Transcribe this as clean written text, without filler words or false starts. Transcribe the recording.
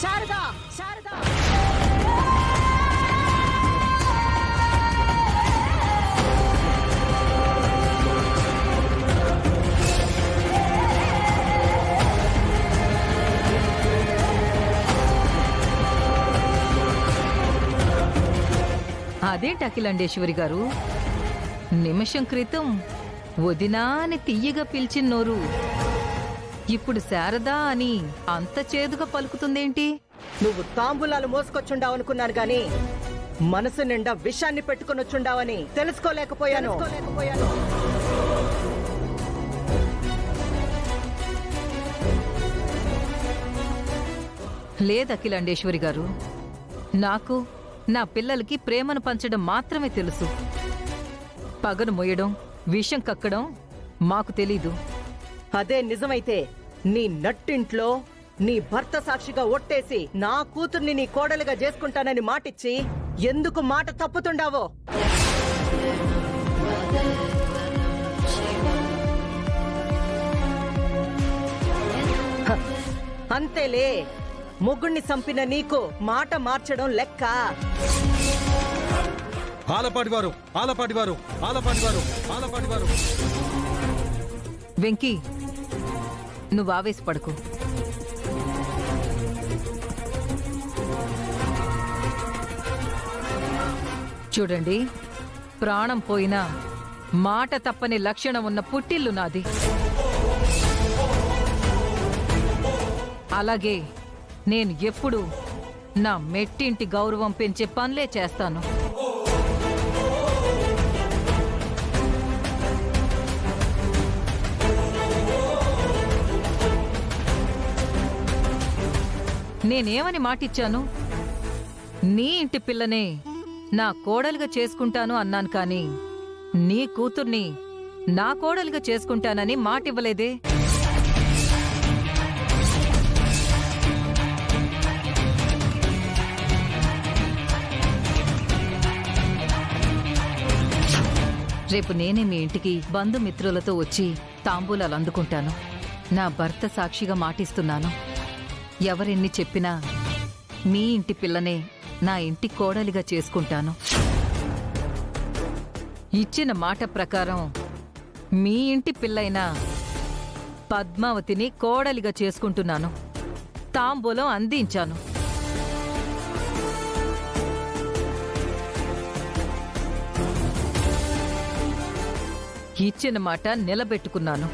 శారదా శారదా అదేంటి అఖిలాండేశ్వరి గారు, నిమిషం క్రితం వదినా అని తియ్యగా పిలిచిన నోరు ఇప్పుడు శారదా అని అంత చేదుగా పలుకుతుందేంటి? నువ్వు తాంబూలాలు మోసుకొచ్చుండావనుకున్నాను గాని మనసు నిండా విషాన్ని పెట్టుకునొచ్చుండావని తెలుసుకోలేకపోయాను. లేదు అఖిలాండేశ్వరి గారు, నాకు నా పిల్లలకి ప్రేమను పంచడం మాత్రమే తెలుసు. పగను మొయ్యడం, విషం కక్కడం మాకు తెలీదు. అదే నిజమైతే నీ నట్టింట్లో నీ భర్త సాక్షిగా ఒట్టేసి నా కూతుర్ని నీ కోడలుగా చేసుకుంటానని మాటిచ్చి ఎందుకు మాట తప్పుతుండావో? అంతేలే, ముగ్గుణ్ణి చంపిన నీకు మాట మార్చడం లెక్క. ఆలపాటివారు ఆలపాటివారు ఆలపాటివారు ఆలపాటివారు. వెంకీ, నువ్వు ఆవేశపడకు. చూడండి, ప్రాణం పోయినా మాట తప్పని లక్షణం ఉన్న పుట్టిల్లు నాది. అలాగే నేను ఎప్పుడూ నా మెట్టింటి గౌరవం పెంచే పనులే చేస్తాను. నేనేమని మాటిచ్చాను? నీ ఇంటి పిల్లనే నా కోడలుగా చేసుకుంటాను అన్నాను, కానీ నీ కూతుర్ని నా కోడలుగా చేసుకుంటానని మాటివ్వలేదే. రేపు నేనే మీ ఇంటికి బంధుమిత్రులతో వచ్చి తాంబూలాలు అందుకుంటాను. నా భర్త సాక్షిగా మాటిస్తున్నాను, ఎవరెన్ని చెప్పినా మీ ఇంటి పిల్లనే నా ఇంటి కోడలిగా చేసుకుంటాను. ఇచ్చిన మాట ప్రకారం మీ ఇంటి పిల్లైన పద్మావతిని కోడలిగా చేసుకుంటున్నాను. తాంబూలం అందించాను. ఇచ్చిన మాట నిలబెట్టుకున్నాను.